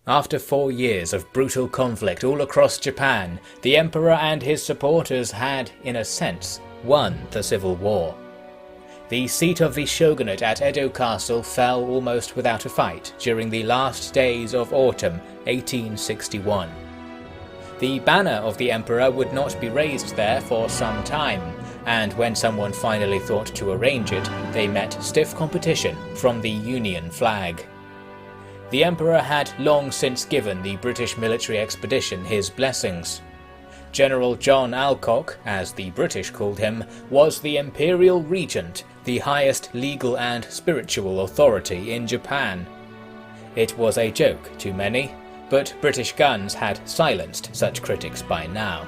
After 4 years of brutal conflict all across Japan, the emperor and his supporters had, in a sense, won the civil war. The seat of the shogunate at Edo Castle fell almost without a fight during the last days of autumn 1861. The banner of the emperor would not be raised there for some time, and when someone finally thought to arrange it, they met stiff competition from the Union flag. The emperor had long since given the British military expedition his blessings. General John Alcock, as the British called him, was the imperial regent, the highest legal and spiritual authority in Japan. It was a joke to many, but British guns had silenced such critics by now.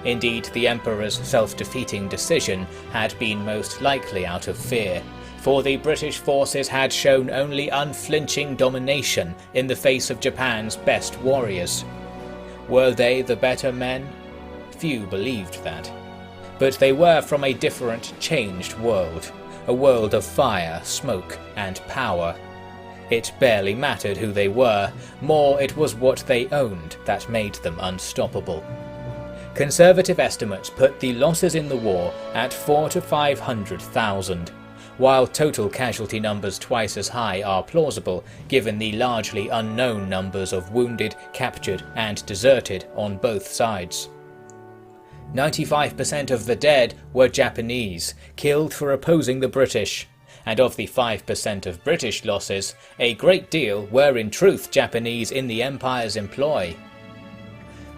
Indeed, the emperor's self-defeating decision had been most likely out of fear, for the British forces had shown only unflinching domination in the face of Japan's best warriors. Were they the better men? Few believed that. But they were from a different, changed world, a world of fire, smoke, and power. It barely mattered who they were, more it was what they owned that made them unstoppable. Conservative estimates put the losses in the war at 400,000 to 500,000, while total casualty numbers twice as high are plausible given the largely unknown numbers of wounded, captured, and deserted on both sides. 95% of the dead were Japanese, killed for opposing the British, and of the 5% of British losses, a great deal were in truth Japanese in the Empire's employ.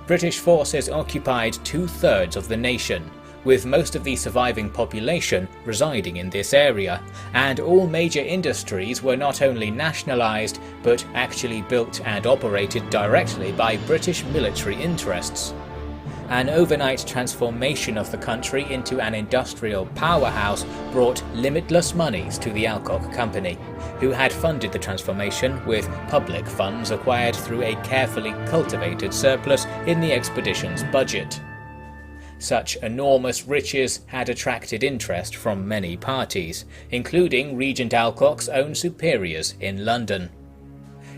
British forces occupied 2/3 of the nation, with most of the surviving population residing in this area, and all major industries were not only nationalised, but actually built and operated directly by British military interests. An overnight transformation of the country into an industrial powerhouse brought limitless monies to the Alcock Company, who had funded the transformation with public funds acquired through a carefully cultivated surplus in the expedition's budget. Such enormous riches had attracted interest from many parties, including Regent Alcock's own superiors in London.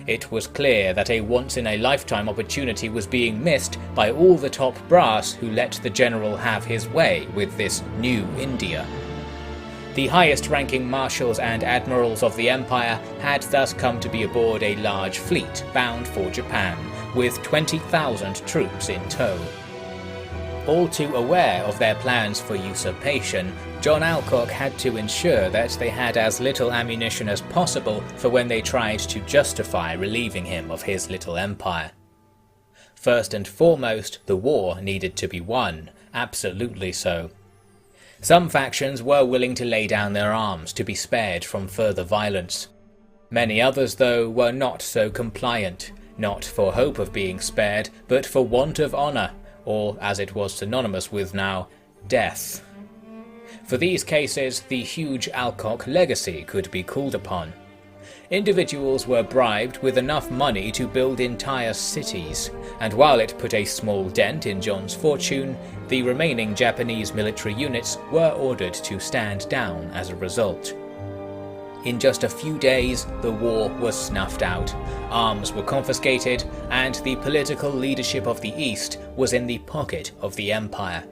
It was clear that a once-in-a-lifetime opportunity was being missed by all the top brass who let the general have his way with this new India. The highest-ranking marshals and admirals of the empire had thus come to be aboard a large fleet bound for Japan, with 20,000 troops in tow. All too aware of their plans for usurpation, John Alcock had to ensure that they had as little ammunition as possible for when they tried to justify relieving him of his little empire. First and foremost, the war needed to be won, absolutely so. Some factions were willing to lay down their arms to be spared from further violence. Many others, though, were not so compliant, not for hope of being spared, but for want of honour, or, as it was synonymous with now, death. For these cases, the huge Alcock legacy could be called upon. Individuals were bribed with enough money to build entire cities, and while it put a small dent in John's fortune, the remaining Japanese military units were ordered to stand down as a result. In just a few days, the war was snuffed out, arms were confiscated, and the political leadership of the East was in the pocket of the Empire.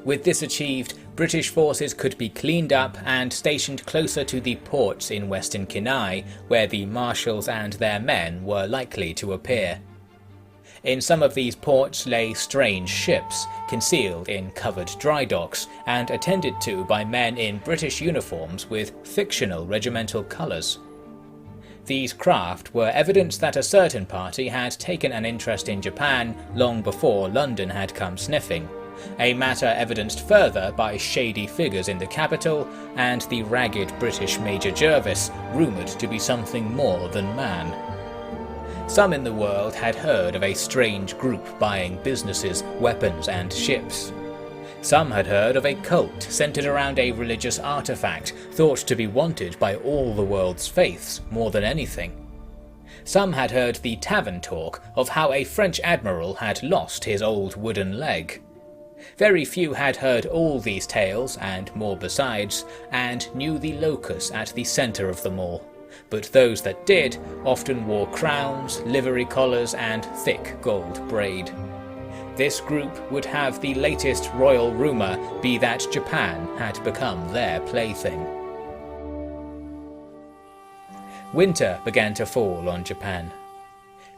With this achieved, British forces could be cleaned up and stationed closer to the ports in western Kenai, where the marshals and their men were likely to appear. In some of these ports lay strange ships, concealed in covered dry docks, and attended to by men in British uniforms with fictional regimental colours. These craft were evidence that a certain party had taken an interest in Japan long before London had come sniffing, a matter evidenced further by shady figures in the capital and the ragged British Major Jervis, rumoured to be something more than man. Some in the world had heard of a strange group buying businesses, weapons, and ships. Some had heard of a cult centered around a religious artifact thought to be wanted by all the world's faiths more than anything. Some had heard the tavern talk of how a French admiral had lost his old wooden leg. Very few had heard all these tales, and more besides, and knew the locus at the centre of them all, but those that did often wore crowns, livery collars, and thick gold braid. This group would have the latest royal rumour be that Japan had become their plaything. Winter began to fall on Japan.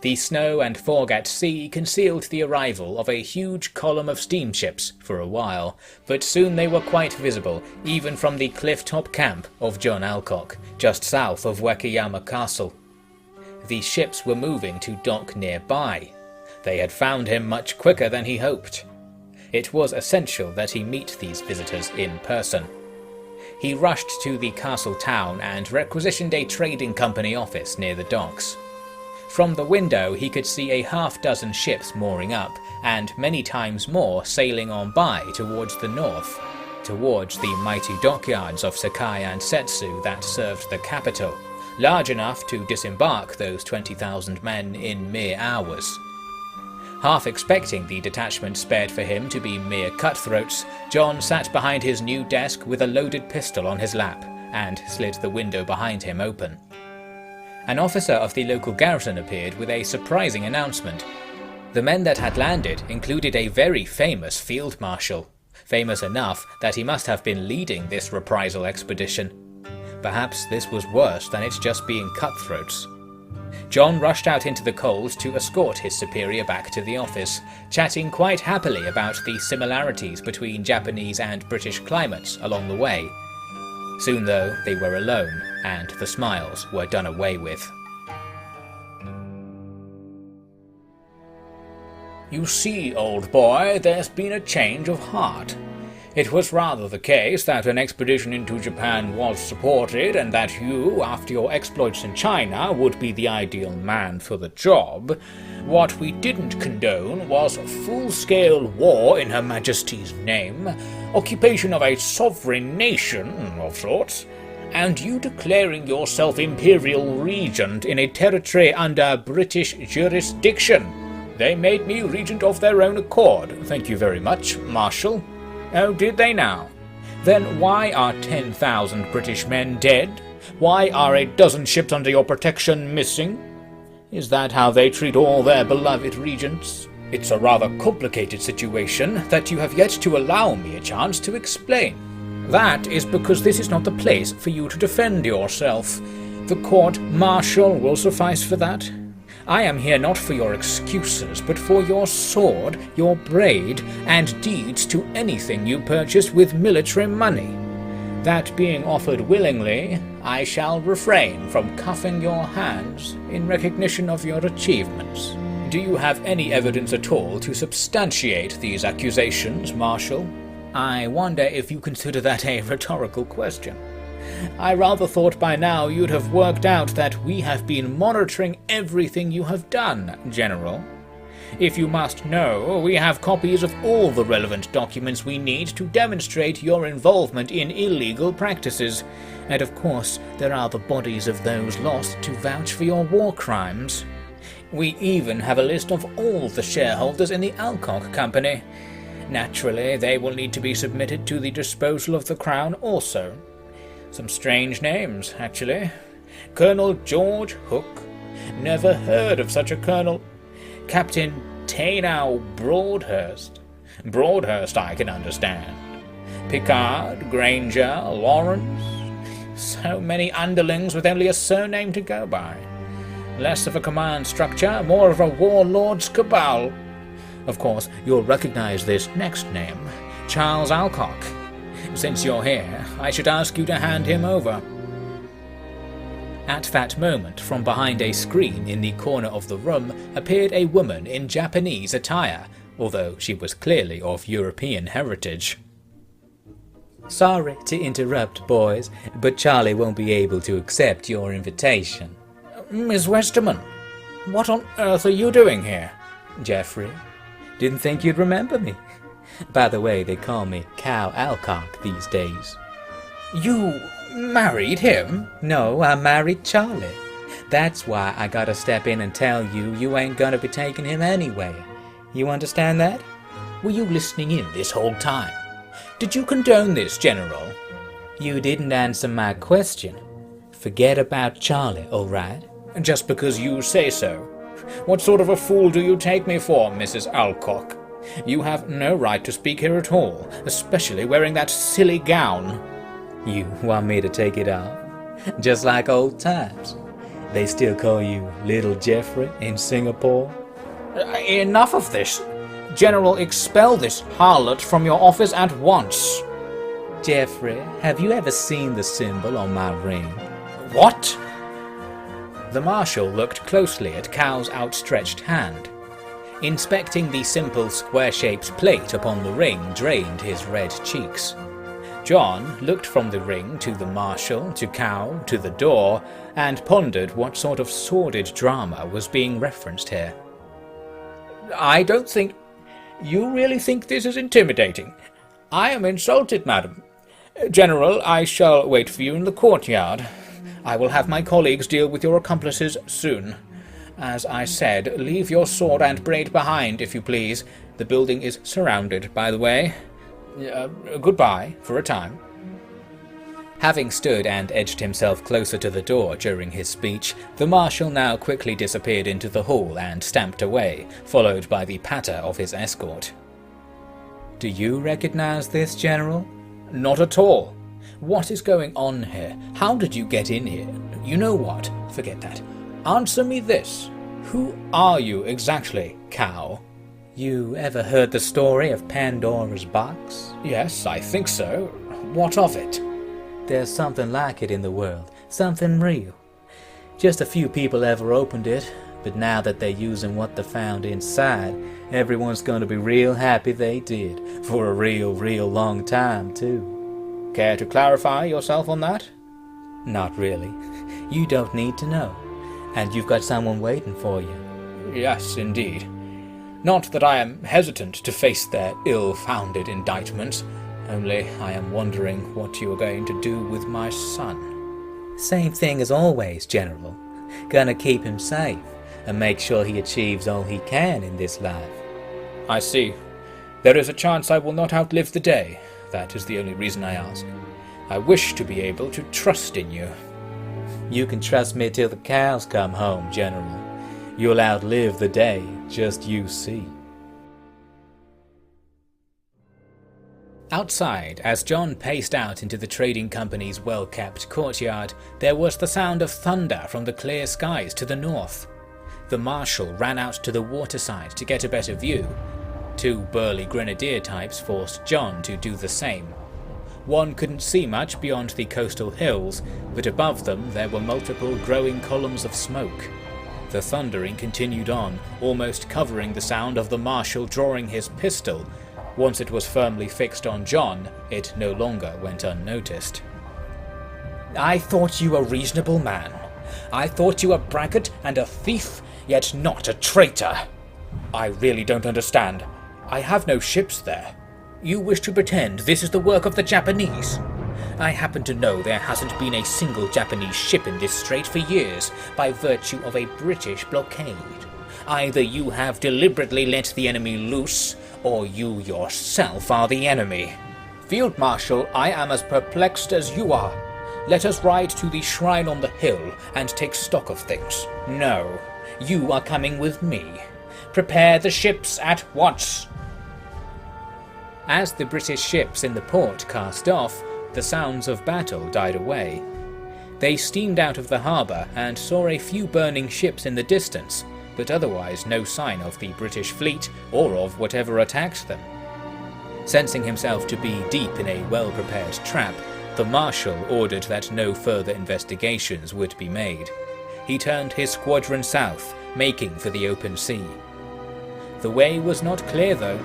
The snow and fog at sea concealed the arrival of a huge column of steamships for a while, but soon they were quite visible even from the cliff-top camp of John Alcock, just south of Wakayama Castle. The ships were moving to dock nearby. They had found him much quicker than he hoped. It was essential that he meet these visitors in person. He rushed to the castle town and requisitioned a trading company office near the docks. From the window he could see a half-dozen ships mooring up, and many times more sailing on by towards the north, towards the mighty dockyards of Sakai and Setsu that served the capital, large enough to disembark those 20,000 men in mere hours. Half expecting the detachment spared for him to be mere cutthroats, John sat behind his new desk with a loaded pistol on his lap, and slid the window behind him open. An officer of the local garrison appeared with a surprising announcement. The men that had landed included a very famous field marshal, famous enough that he must have been leading this reprisal expedition. Perhaps this was worse than its just being cutthroats. John rushed out into the cold to escort his superior back to the office, chatting quite happily about the similarities between Japanese and British climates along the way. Soon though, they were alone, and the smiles were done away with. "You see, old boy, there's been a change of heart. It was rather the case that an expedition into Japan was supported, and that you, after your exploits in China, would be the ideal man for the job. What we didn't condone was full-scale war in Her Majesty's name, occupation of a sovereign nation of sorts, and you declaring yourself Imperial Regent in a territory under British jurisdiction. They made me Regent of their own accord, thank you very much, Marshal." "Oh, did they now? Then why are 10,000 British men dead? Why are a dozen ships under your protection missing? Is that how they treat all their beloved regents? It's a rather complicated situation that you have yet to allow me a chance to explain." "That is because this is not the place for you to defend yourself. The court-martial will suffice for that. I am here not for your excuses, but for your sword, your braid, and deeds to anything you purchase with military money. That being offered willingly, I shall refrain from cuffing your hands in recognition of your achievements. Do you have any evidence at all to substantiate these accusations, Marshal?" "I wonder if you consider that a rhetorical question. I rather thought by now you'd have worked out that we have been monitoring everything you have done, General. If you must know, we have copies of all the relevant documents we need to demonstrate your involvement in illegal practices, and of course there are the bodies of those lost to vouch for your war crimes. We even have a list of all the shareholders in the Alcock Company. Naturally, they will need to be submitted to the disposal of the Crown also. Some strange names, actually. Colonel George Hook. Never heard of such a colonel. Captain Tainow Broadhurst. Broadhurst I can understand. Picard, Granger, Lawrence. So many underlings with only a surname to go by. Less of a command structure, more of a warlord's cabal. Of course, you'll recognize this next name, Charles Alcock. Since you're here, I should ask you to hand him over." At that moment, from behind a screen in the corner of the room, appeared a woman in Japanese attire, although she was clearly of European heritage. "Sorry to interrupt, boys, but Charlie won't be able to accept your invitation." "Miss Westerman, what on earth are you doing here?" "Geoffrey, didn't think you'd remember me. By the way, they call me Cal Alcock these days." "You married him?" "No, I married Charlie. That's why I gotta step in and tell you you ain't gonna be taking him anyway. You understand that?" "Were you listening in this whole time? Did you condone this, General?" "You didn't answer my question. Forget about Charlie, alright? Just because you say so. What sort of a fool do you take me for, Mrs. Alcock? You have no right to speak here at all, especially wearing that silly gown. You want me to take it off? Just like old times. They still call you Little Jeffrey in Singapore? Enough of this. General, expel this harlot from your office at once. Jeffrey, have you ever seen the symbol on my ring? What? The Marshal looked closely at Cal's outstretched hand. Inspecting the simple square-shaped plate upon the ring drained his red cheeks. John looked from the ring to the Marshal, to Cal, to the door, and pondered what sort of sordid drama was being referenced here. I don't think... You really think this is intimidating? I am insulted, madam. General, I shall wait for you in the courtyard. I will have my colleagues deal with your accomplices soon. As I said, leave your sword and braid behind, if you please. The building is surrounded, by the way. Goodbye, for a time. Having stood and edged himself closer to the door during his speech, the Marshal now quickly disappeared into the hall and stamped away, followed by the patter of his escort. Do you recognize this, General? Not at all. What is going on here? How did you get in here? You know what? Forget that. Answer me this. Who are you exactly, Cal? You ever heard the story of Pandora's box? Yes, I think so. What of it? There's something like it in the world. Something real. Just a few people ever opened it, but now that they're using what they found inside, everyone's gonna be real happy they did. For a real long time, too. Care to clarify yourself on that? Not really. You don't need to know. And you've got someone waiting for you. Yes, indeed. Not that I am hesitant to face their ill-founded indictments, only I am wondering what you are going to do with my son. Same thing as always, General. Gonna keep him safe, and make sure he achieves all he can in this life. I see. There is a chance I will not outlive the day. That is the only reason I ask. I wish to be able to trust in you. You can trust me till the cows come home, General. You'll outlive the day, just you see. Outside, as John paced out into the trading company's well-kept courtyard, there was the sound of thunder from the clear skies to the north. The Marshal ran out to the waterside to get a better view. Two burly grenadier types forced John to do the same. One couldn't see much beyond the coastal hills, but above them there were multiple growing columns of smoke. The thundering continued on, almost covering the sound of the Marshal drawing his pistol. Once it was firmly fixed on John, it no longer went unnoticed. I thought you a reasonable man. I thought you a braggart and a thief, yet not a traitor. I really don't understand. I have no ships there. You wish to pretend this is the work of the Japanese? I happen to know there hasn't been a single Japanese ship in this strait for years, by virtue of a British blockade. Either you have deliberately let the enemy loose, or you yourself are the enemy. Field Marshal, I am as perplexed as you are. Let us ride to the shrine on the hill and take stock of things. No, you are coming with me. Prepare the ships at once. As the British ships in the port cast off, the sounds of battle died away. They steamed out of the harbour and saw a few burning ships in the distance, but otherwise no sign of the British fleet or of whatever attacked them. Sensing himself to be deep in a well-prepared trap, the Marshal ordered that no further investigations would be made. He turned his squadron south, making for the open sea. The way was not clear though.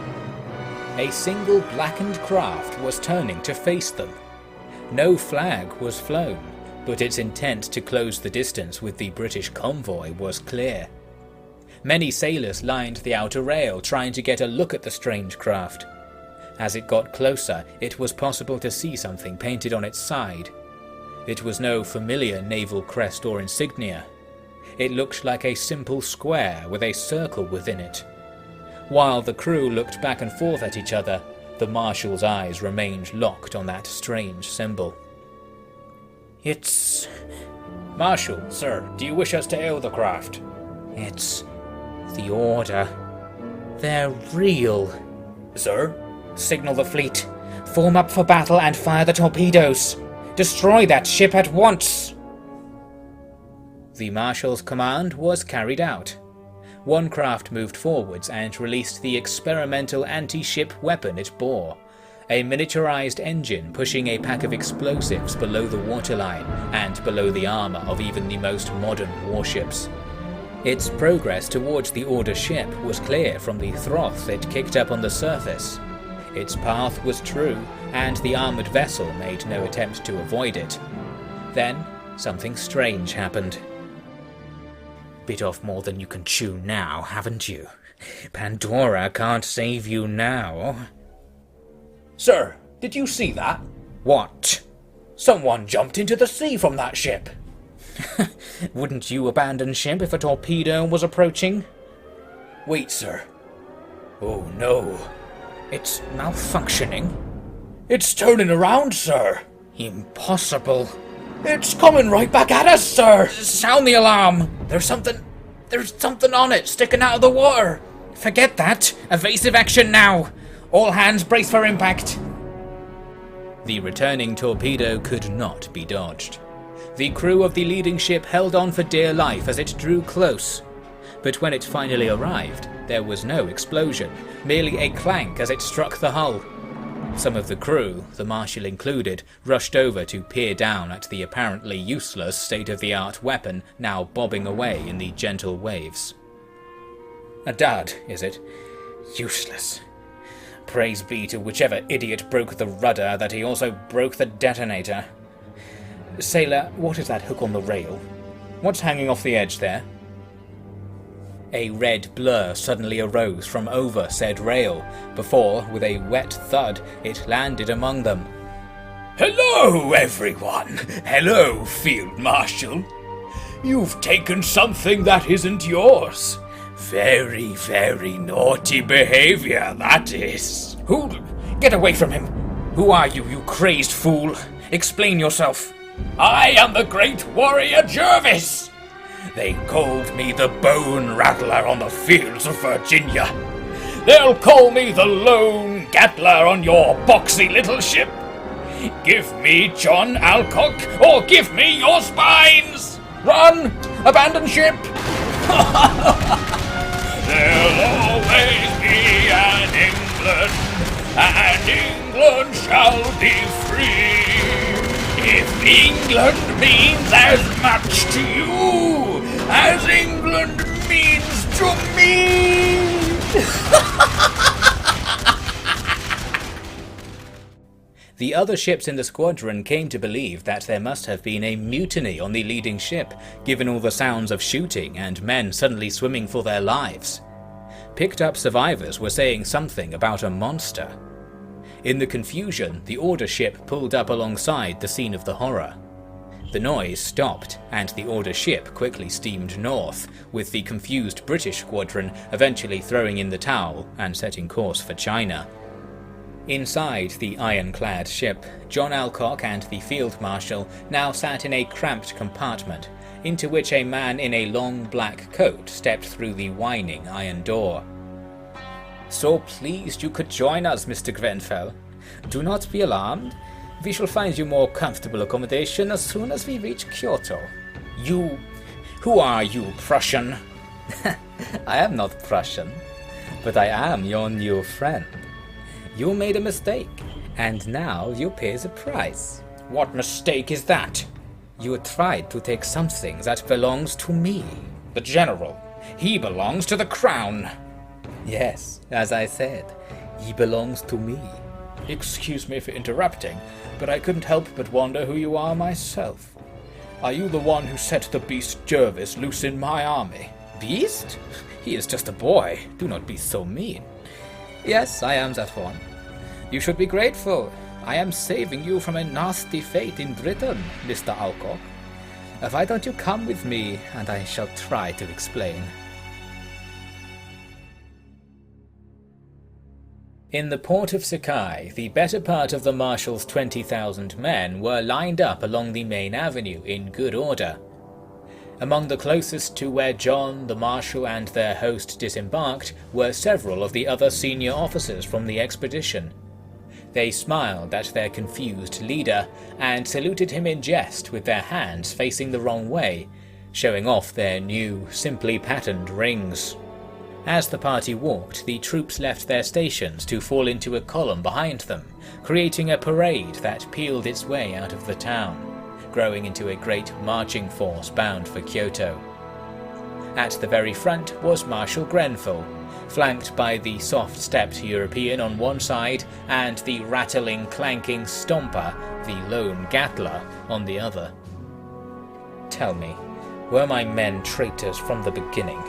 A single blackened craft was turning to face them. No flag was flown, but its intent to close the distance with the British convoy was clear. Many sailors lined the outer rail trying to get a look at the strange craft. As it got closer, it was possible to see something painted on its side. It was no familiar naval crest or insignia. It looked like a simple square with a circle within it. While the crew looked back and forth at each other, the Marshal's eyes remained locked on that strange symbol. It's Marshal, sir, do you wish us to hail the craft? It's the Order. They're real. Sir? Signal the fleet. Form up for battle and fire the torpedoes. Destroy that ship at once. The Marshal's command was carried out. One craft moved forwards and released the experimental anti-ship weapon it bore, a miniaturized engine pushing a pack of explosives below the waterline and below the armor of even the most modern warships. Its progress towards the Order ship was clear from the froth it kicked up on the surface. Its path was true, and the armoured vessel made no attempt to avoid it. Then, something strange happened. Bit off more than you can chew now, haven't you? Pandora can't save you now. Sir, did you see that? What? Someone jumped into the sea from that ship. Wouldn't you abandon ship if a torpedo was approaching? Wait, sir. Oh no. It's malfunctioning. It's turning around, sir. Impossible. It's coming right back at us, sir. Sound the alarm. There's something on it sticking out of the water. Forget that. Evasive action now. All hands brace for impact. The returning torpedo could not be dodged. The crew of the leading ship held on for dear life as it drew close. But when it finally arrived, there was no explosion, merely a clank as it struck the hull. Some of the crew, the Marshal included, rushed over to peer down at the apparently useless state-of-the-art weapon now bobbing away in the gentle waves. A dud, is it? Useless. Praise be to whichever idiot broke the rudder that he also broke the detonator. Sailor, what is that hook on the rail? What's hanging off the edge there? A red blur suddenly arose from over said rail, before, with a wet thud, it landed among them. Hello, everyone! Hello, Field Marshal! You've taken something that isn't yours. Very, very naughty behavior, that is. Who? Get away from him! Who are you, you crazed fool? Explain yourself. I am the great warrior Jervis! They called me the Bone Rattler on the fields of Virginia. They'll call me the Lone Gatler on your boxy little ship. Give me John Alcock, or give me your spines! Run! Abandon ship! There'll always be an England, and England shall be free. If England means as much to you as England means to me! The other ships in the squadron came to believe that there must have been a mutiny on the leading ship, given all the sounds of shooting and men suddenly swimming for their lives. Picked up survivors were saying something about a monster. In the confusion, the Order ship pulled up alongside the scene of the horror. The noise stopped, and the Order ship quickly steamed north, with the confused British squadron eventually throwing in the towel and setting course for China. Inside the ironclad ship, John Alcock and the Field Marshal now sat in a cramped compartment, into which a man in a long black coat stepped through the whining iron door. "So pleased you could join us, Mr. Grenfell. Do not be alarmed. We shall find you more comfortable accommodation as soon as we reach Kyoto. You... who are you, Prussian?" "I am not Prussian, but I am your new friend. You made a mistake, and now you pay the price." "What mistake is that?" "You tried to take something that belongs to me." "The General. He belongs to the Crown." "Yes, as I said, he belongs to me." "Excuse me for interrupting, but I couldn't help but wonder who you are myself. Are you the one who set the beast Jervis loose in my army?" "Beast? He is just a boy. Do not be so mean." "Yes, I am that one. You should be grateful. I am saving you from a nasty fate in Britain, Mr. Alcock. Why don't you come with me, and I shall try to explain." In the port of Sakai, the better part of the Marshal's 20,000 men were lined up along the main avenue in good order. Among the closest to where John, the Marshal and their host disembarked were several of the other senior officers from the expedition. They smiled at their confused leader and saluted him in jest with their hands facing the wrong way, showing off their new, simply patterned rings. As the party walked, the troops left their stations to fall into a column behind them, creating a parade that peeled its way out of the town, growing into a great marching force bound for Kyoto. At the very front was Marshal Grenfell, flanked by the soft-stepped European on one side and the rattling, clanking Stomper, the lone Gatler, on the other. Tell me, were my men traitors from the beginning?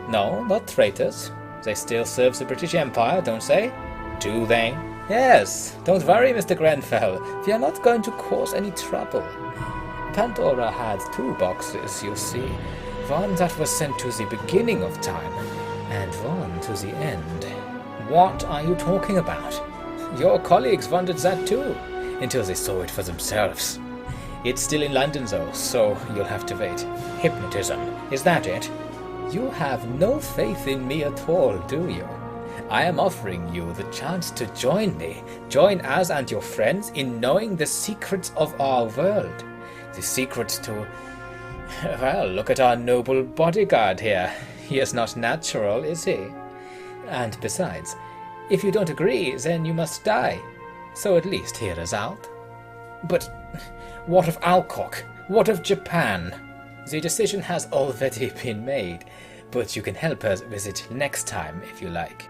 No, not traitors. They still serve the British Empire, don't they? Do they? Yes, don't worry, Mr. Grenfell. We are not going to cause any trouble. Pandora had 2 boxes, you see. One that was sent to the beginning of time, and one to the end. What are you talking about? Your colleagues wondered that too, until they saw it for themselves. It's still in London though, so you'll have to wait. Hypnotism, is that it? You have no faith in me at all, do you? I am offering you the chance to join me, join us and your friends in knowing the secrets of our world. The secrets to... Well, look at our noble bodyguard here. He is not natural, is he? And besides, if you don't agree, then you must die. So at least hear us out. But what of Alcock? What of Japan? The decision has already been made, but you can help us with it next time if you like.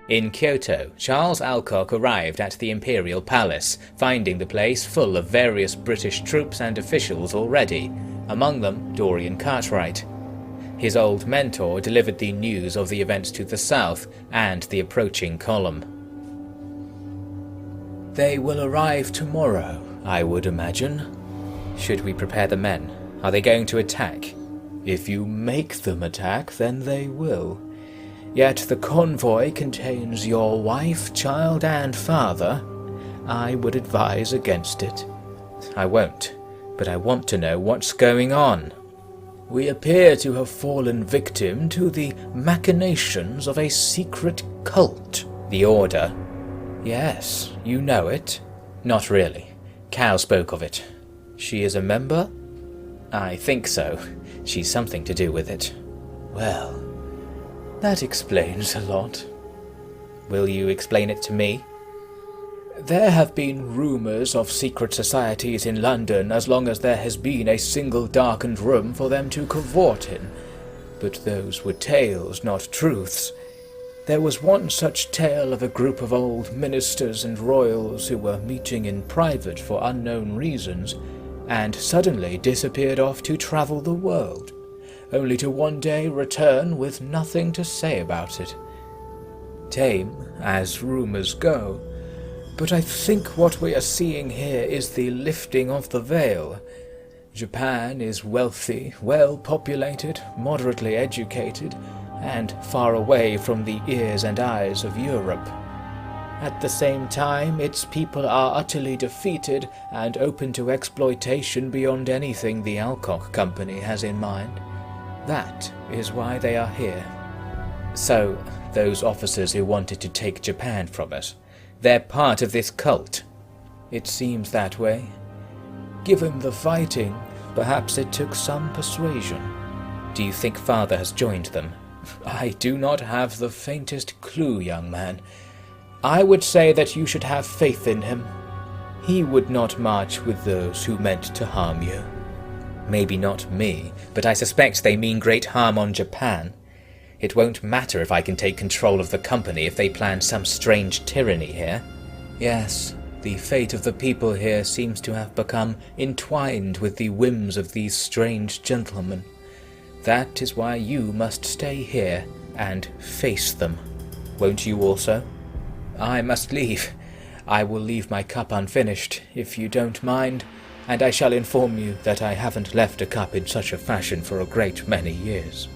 In Kyoto, Charles Alcock arrived at the Imperial Palace, finding the place full of various British troops and officials already, among them Dorian Cartwright. His old mentor delivered the news of the events to the south and the approaching column. They will arrive tomorrow, I would imagine. Should we prepare the men? Are they going to attack? If you make them attack, then they will. Yet the convoy contains your wife, child, and father. I would advise against it. I won't, but I want to know what's going on. We appear to have fallen victim to the machinations of a secret cult. The Order. Yes, you know it. Not really. Cal spoke of it. She is a member? I think so. She's something to do with it. Well, that explains a lot. Will you explain it to me? There have been rumours of secret societies in London as long as there has been a single darkened room for them to cavort in. But those were tales, not truths. There was one such tale of a group of old ministers and royals who were meeting in private for unknown reasons, and suddenly disappeared off to travel the world, only to one day return with nothing to say about it. Tame, as rumours go, but I think what we are seeing here is the lifting of the veil. Japan is wealthy, well-populated, moderately educated, and far away from the ears and eyes of Europe. At the same time, its people are utterly defeated and open to exploitation beyond anything the Alcock Company has in mind. That is why they are here. So, those officers who wanted to take Japan from us, they're part of this cult. It seems that way. Given the fighting, perhaps it took some persuasion. Do you think Father has joined them? I do not have the faintest clue, young man. I would say that you should have faith in him. He would not march with those who meant to harm you. Maybe not me, but I suspect they mean great harm on Japan. It won't matter if I can take control of the company if they plan some strange tyranny here. Yes, the fate of the people here seems to have become entwined with the whims of these strange gentlemen. That is why you must stay here and face them. Won't you also? I must leave. I will leave my cup unfinished, if you don't mind, and I shall inform you that I haven't left a cup in such a fashion for a great many years.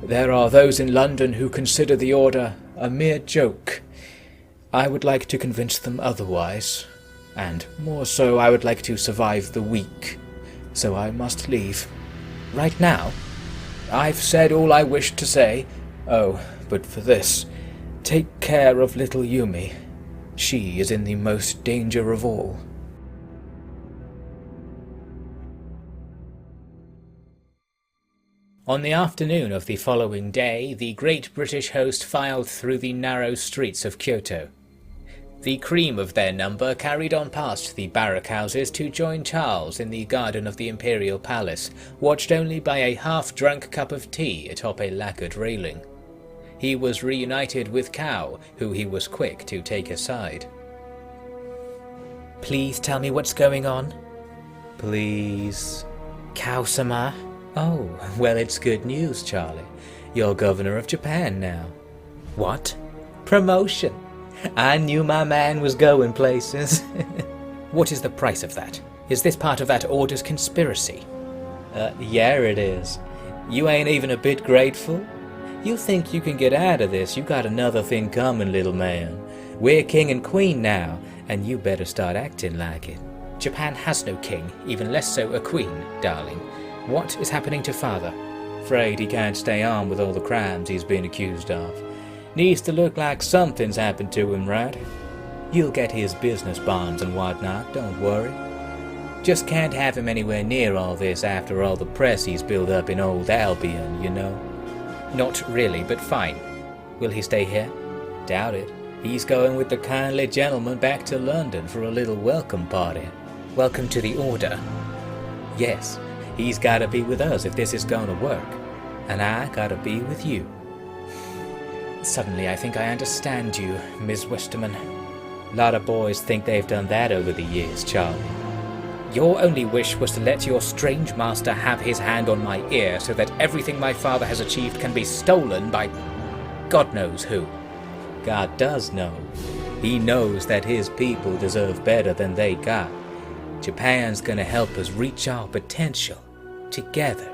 There are those in London who consider the Order a mere joke. I would like to convince them otherwise. And more so, I would like to survive the week. So I must leave. Right now? I've said all I wished to say. Oh, but for this, take care of little Yumi. She is in the most danger of all. On the afternoon of the following day, the great British host filed through the narrow streets of Kyoto. The cream of their number carried on past the barrack houses to join Charles in the garden of the Imperial Palace, watched only by a half-drunk cup of tea atop a lacquered railing. He was reunited with Cao, who he was quick to take aside. Please tell me what's going on. Please. Cao-sama? Oh, well, it's good news, Charlie. You're governor of Japan now. What? Promotion. I knew my man was going places. What is the price of that? Is this part of that order's conspiracy? Yeah, it is. You ain't even a bit grateful? You think you can get out of this? You got another thing coming, little man. We're king and queen now, and you better start acting like it. Japan has no king, even less so a queen, darling. What is happening to father? Afraid he can't stay on with all the crimes he's been accused of. Needs to look like something's happened to him, right? You'll get his business bonds and whatnot, don't worry. Just can't have him anywhere near all this after all the press he's built up in old Albion, you know. Not really, but fine. Will he stay here? Doubt it. He's going with the kindly gentleman back to London for a little welcome party. Welcome to the order. Yes, he's gotta be with us if this is gonna work. And I gotta be with you. Suddenly I think I understand you, Ms. Westerman. Lot of boys think they've done that over the years, Charlie. Your only wish was to let your strange master have his hand on my ear so that everything my father has achieved can be stolen by God knows who. God does know. He knows that his people deserve better than they got. Japan's gonna help us reach our potential. Together.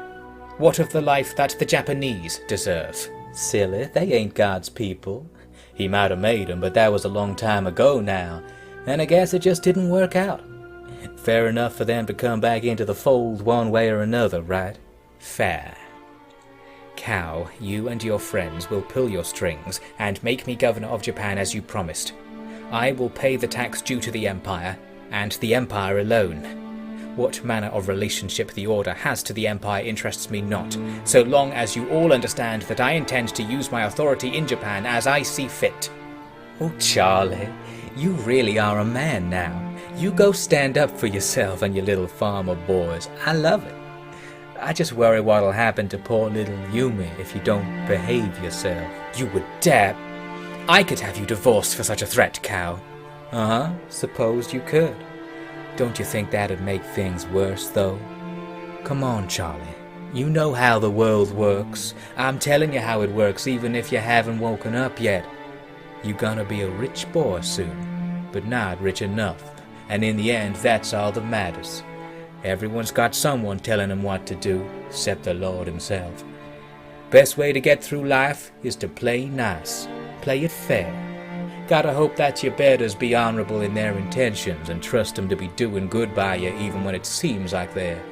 What of the life that the Japanese deserve? Silly, they ain't God's people. He might have made them, but that was a long time ago now, and I guess it just didn't work out. Fair enough for them to come back into the fold one way or another, right? Fair. Cao, you and your friends will pull your strings and make me governor of Japan as you promised. I will pay the tax due to the Empire, and the Empire alone. What manner of relationship the Order has to the Empire interests me not, so long as you all understand that I intend to use my authority in Japan as I see fit. Oh, Charlie, you really are a man now. You go stand up for yourself and your little farmer boys. I love it. I just worry what'll happen to poor little Yumi if you don't behave yourself. You would dare? I could have you divorced for such a threat, Cao. Uh-huh, suppose you could. Don't you think that'd make things worse, though? Come on, Charlie. You know how the world works. I'm telling you how it works even if you haven't woken up yet. You're gonna be a rich boy soon, but not rich enough. And in the end, that's all that matters. Everyone's got someone telling them what to do, except the Lord himself. Best way to get through life is to play nice. Play it fair. Gotta hope that your betters be honorable in their intentions and trust them to be doing good by you even when it seems like they're,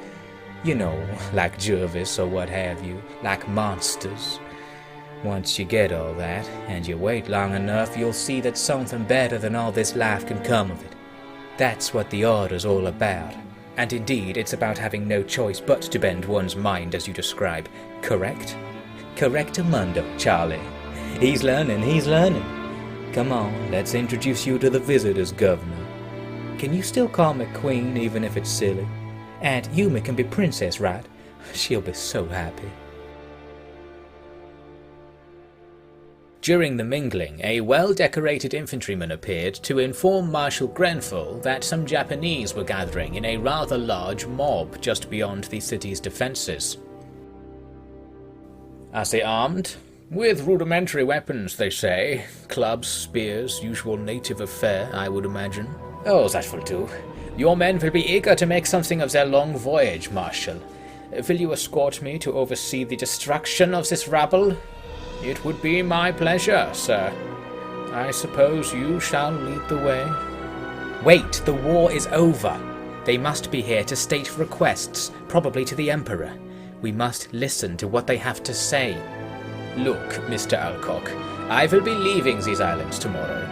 you know, like Jervis or what have you, like monsters. Once you get all that, and you wait long enough, you'll see that something better than all this life can come of it. That's what the Order's all about. And indeed, it's about having no choice but to bend one's mind as you describe, correct? Correctamundo, Charlie. He's learning, he's learning. Come on, let's introduce you to the visitors, Governor. Can you still call me Queen even if it's silly? And Yumi can be Princess, right? She'll be so happy. During the mingling, a well-decorated infantryman appeared to inform Marshal Grenfell that some Japanese were gathering in a rather large mob just beyond the city's defences. Are they armed? With rudimentary weapons, they say. Clubs, spears, usual native affair, I would imagine. Oh, that will do. Your men will be eager to make something of their long voyage, Marshal. Will you escort me to oversee the destruction of this rabble? It would be my pleasure, sir. I suppose you shall lead the way. Wait, the war is over. They must be here to state requests, probably to the Emperor. We must listen to what they have to say. Look, Mr. Alcock, I will be leaving these islands tomorrow.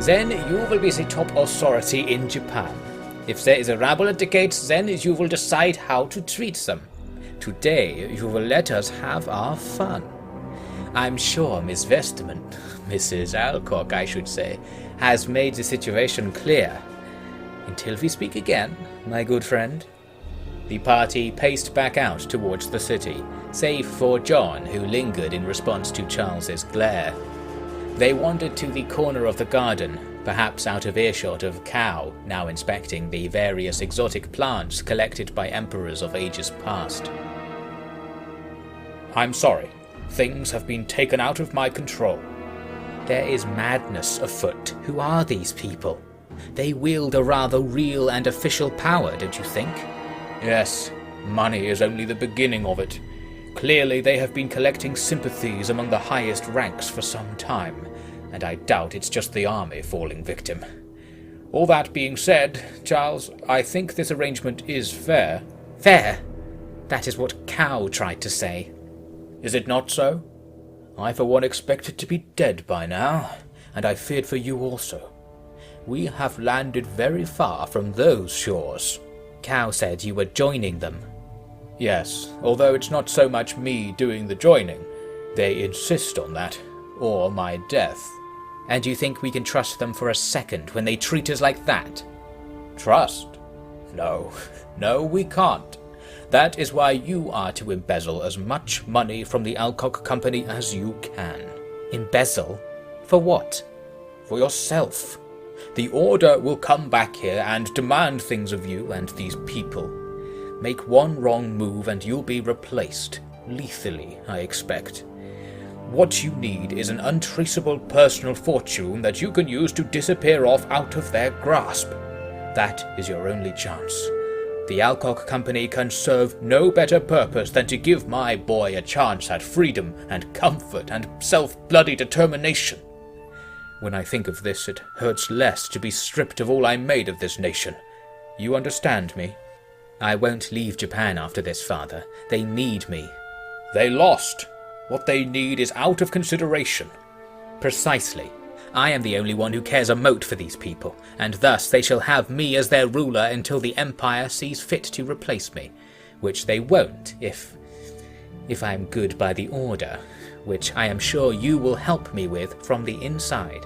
Then you will be the top authority in Japan. If there is a rabble at the gates, then you will decide how to treat them. Today you will let us have our fun. I'm sure Miss Westerman, Mrs. Alcock I should say, has made the situation clear. Until we speak again, my good friend. The party paced back out towards the city, save for John, who lingered in response to Charles's glare. They wandered to the corner of the garden, perhaps out of earshot of Cow, now inspecting the various exotic plants collected by emperors of ages past. I'm sorry. Things have been taken out of my control. There is madness afoot. Who are these people? They wield a rather real and official power, don't you think? Yes, money is only the beginning of it. Clearly they have been collecting sympathies among the highest ranks for some time, and I doubt it's just the army falling victim. All that being said, Charles, I think this arrangement is fair. Fair? That is what Cow tried to say. Is it not so? I for one expected to be dead by now, and I feared for you also. We have landed very far from those shores. Cow said you were joining them. Yes, although it's not so much me doing the joining. They insist on that, or my death. And you think we can trust them for a second when they treat us like that? Trust? No, we can't. That is why you are to embezzle as much money from the Alcock Company as you can. Embezzle? For what? For yourself. The Order will come back here and demand things of you and these people. Make one wrong move and you'll be replaced. Lethally, I expect. What you need is an untraceable personal fortune that you can use to disappear off out of their grasp. That is your only chance. The Alcock Company can serve no better purpose than to give my boy a chance at freedom and comfort and self-bloody determination. When I think of this, it hurts less to be stripped of all I made of this nation. You understand me? I won't leave Japan after this, Father. They need me. They lost. What they need is out of consideration. Precisely. I am the only one who cares a mote for these people, and thus they shall have me as their ruler until the Empire sees fit to replace me, which they won't if I am good by the Order, which I am sure you will help me with from the inside.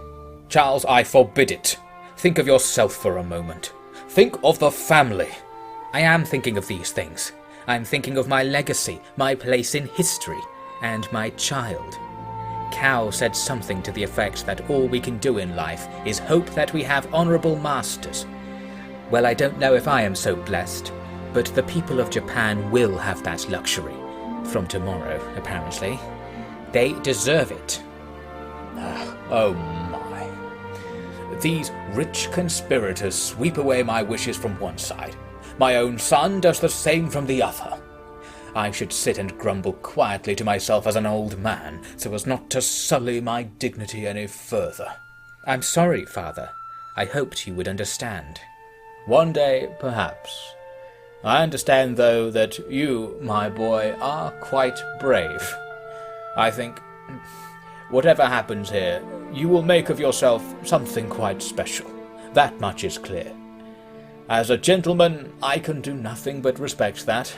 Charles, I forbid it. Think of yourself for a moment. Think of the family. I am thinking of these things. I am thinking of my legacy, my place in history, and my child. Cow said something to the effect that all we can do in life is hope that we have honourable masters. Well, I don't know if I am so blessed, but the people of Japan will have that luxury. From tomorrow, apparently. They deserve it. Oh my. These rich conspirators sweep away my wishes from one side. My own son does the same from the other. I should sit and grumble quietly to myself as an old man, so as not to sully my dignity any further. I'm sorry, Father. I hoped you would understand. One day, perhaps. I understand, though, that you, my boy, are quite brave. I think, whatever happens here, you will make of yourself something quite special. That much is clear. As a gentleman, I can do nothing but respect that.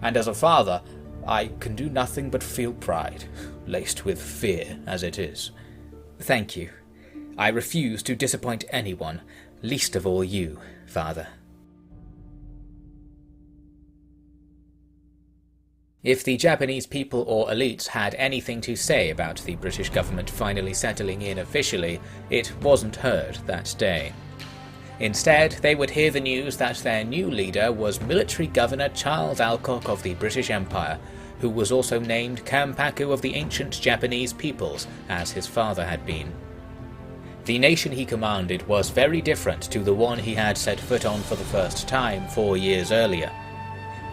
And as a father, I can do nothing but feel pride, laced with fear as it is. Thank you. I refuse to disappoint anyone, least of all you, Father. If the Japanese people or elites had anything to say about the British government finally settling in officially, it wasn't heard that day. Instead, they would hear the news that their new leader was Military Governor Charles Alcock of the British Empire, who was also named Kampaku of the ancient Japanese peoples, as his father had been. The nation he commanded was very different to the one he had set foot on for the first time 4 years earlier.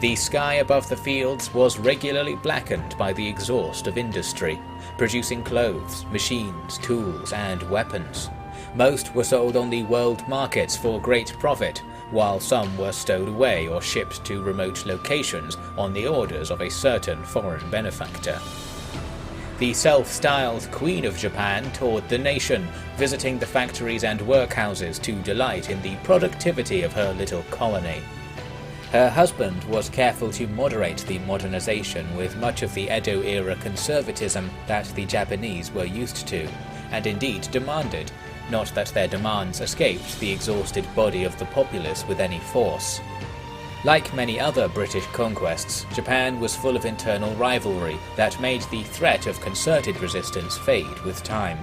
The sky above the fields was regularly blackened by the exhaust of industry, producing clothes, machines, tools, and weapons. Most were sold on the world markets for great profit, while some were stowed away or shipped to remote locations on the orders of a certain foreign benefactor. The self-styled Queen of Japan toured the nation, visiting the factories and workhouses to delight in the productivity of her little colony. Her husband was careful to moderate the modernization with much of the Edo-era conservatism that the Japanese were used to, and indeed demanded, not that their demands escaped the exhausted body of the populace with any force. Like many other British conquests, Japan was full of internal rivalry that made the threat of concerted resistance fade with time.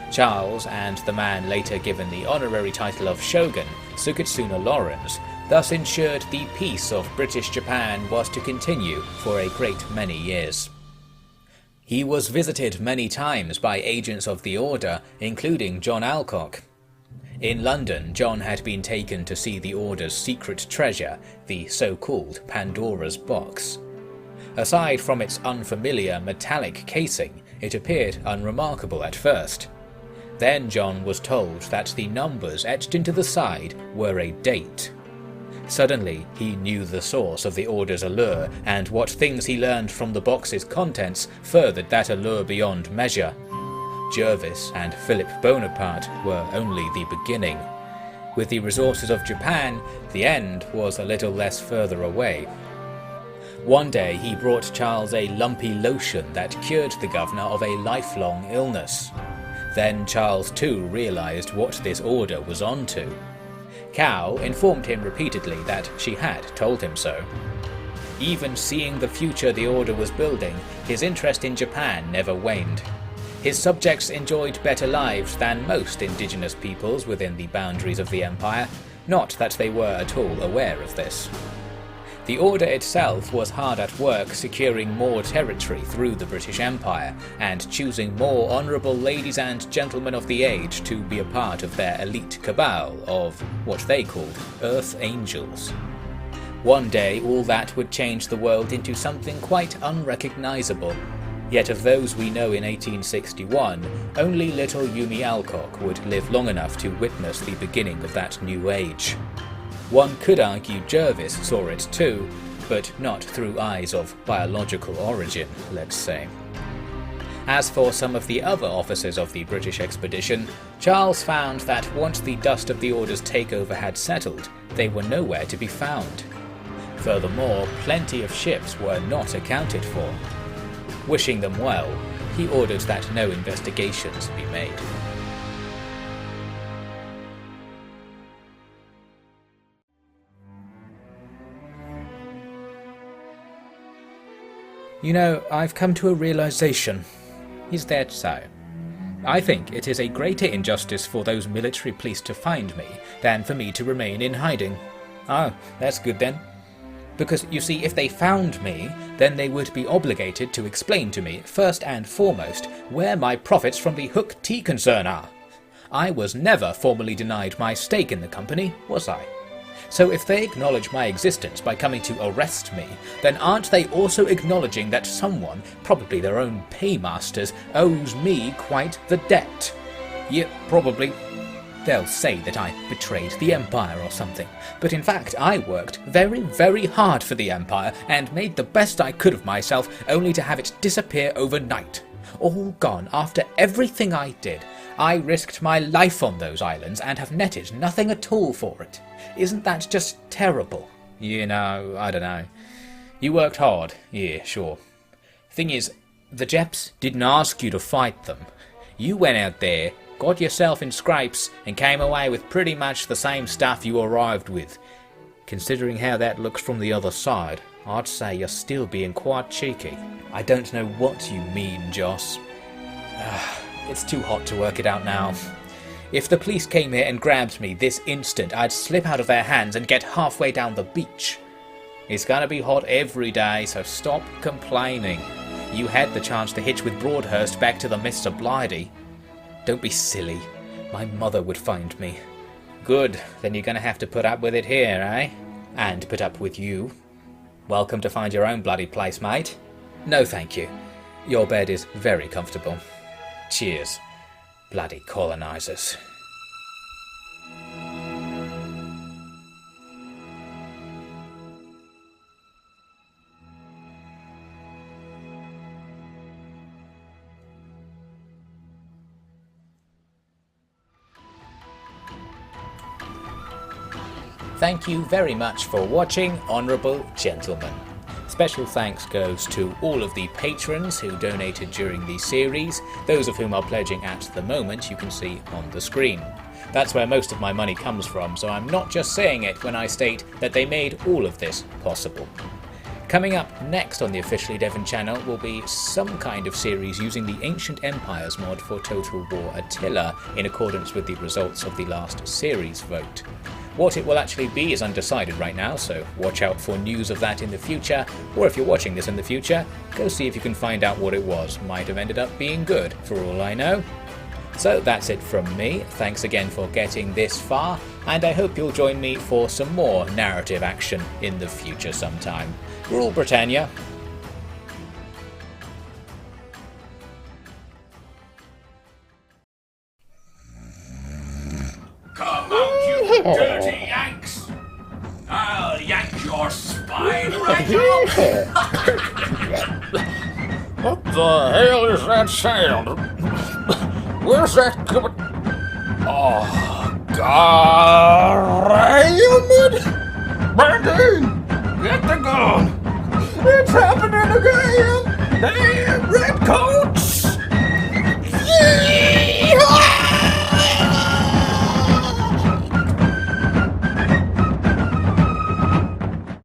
Charles, and the man later given the honorary title of Shogun, Suketsuna Lawrence, thus ensured the peace of British Japan was to continue for a great many years. He was visited many times by agents of the Order, including John Alcock. In London, John had been taken to see the Order's secret treasure, the so-called Pandora's box. Aside from its unfamiliar metallic casing, it appeared unremarkable at first. Then John was told that the numbers etched into the side were a date. Suddenly, he knew the source of the Order's allure, and what things he learned from the box's contents furthered that allure beyond measure. Jervis and Philip Bonaparte were only the beginning. With the resources of Japan, the end was a little less further away. One day he brought Charles a lumpy lotion that cured the governor of a lifelong illness. Then Charles too realized what this Order was onto. Cao informed him repeatedly that she had told him so. Even seeing the future the Order was building, his interest in Japan never waned. His subjects enjoyed better lives than most indigenous peoples within the boundaries of the empire, not that they were at all aware of this. The Order itself was hard at work securing more territory through the British Empire, and choosing more honourable ladies and gentlemen of the age to be a part of their elite cabal of what they called Earth Angels. One day all that would change the world into something quite unrecognisable. Yet of those we know in 1861, only little Yumi Alcock would live long enough to witness the beginning of that new age. One could argue Jervis saw it too, but not through eyes of biological origin, let's say. As for some of the other officers of the British expedition, Charles found that once the dust of the Order's takeover had settled, they were nowhere to be found. Furthermore, plenty of ships were not accounted for. Wishing them well, he ordered that no investigations be made. You know, I've come to a realization. Is that so? I think it is a greater injustice for those military police to find me than for me to remain in hiding. Oh, that's good then. Because, you see, if they found me, then they would be obligated to explain to me, first and foremost, where my profits from the Hook Tea concern are. I was never formally denied my stake in the company, was I? So if they acknowledge my existence by coming to arrest me, then aren't they also acknowledging that someone, probably their own paymasters, owes me quite the debt? Yep, probably. They'll say that I betrayed the Empire or something, but in fact I worked very, very hard for the Empire and made the best I could of myself, only to have it disappear overnight. All gone after everything I did. I risked my life on those islands and have netted nothing at all for it. Isn't that just terrible? You know, I don't know. You worked hard, yeah, sure. Thing is, the Japs didn't ask you to fight them. You went out there, got yourself in scrapes, and came away with pretty much the same stuff you arrived with. Considering how that looks from the other side, I'd say you're still being quite cheeky. I don't know what you mean, Joss. It's too hot to work it out now. If the police came here and grabbed me this instant, I'd slip out of their hands and get halfway down the beach. It's gonna be hot every day, so stop complaining. You had the chance to hitch with Broadhurst back to the Mr. Blighty. Don't be silly. My mother would find me. Good, then you're gonna have to put up with it here, eh? And put up with you. Welcome to find your own bloody place, mate. No thank you. Your bed is very comfortable. Cheers. Bloody colonizers. Thank you very much for watching, Honourable Gentlemen. Special thanks goes to all of the patrons who donated during the series, those of whom are pledging at the moment you can see on the screen. That's where most of my money comes from, so I'm not just saying it when I state that they made all of this possible. Coming up next on the Officially Devin channel will be some kind of series using the Ancient Empires mod for Total War Attila in accordance with the results of the last series vote. What it will actually be is undecided right now, so watch out for news of that in the future, or if you're watching this in the future, go see if you can find out what it was. Might have ended up being good, for all I know. So that's it from me, thanks again for getting this far, and I hope you'll join me for some more narrative action in the future sometime. Rule Britannia. Come out, you dirty Yanks! I'll yank your spine right out! What the hell is that sound? Where's that coming? Oh, God! Brandy! Get the gun! It's happening again! Damn, red coat!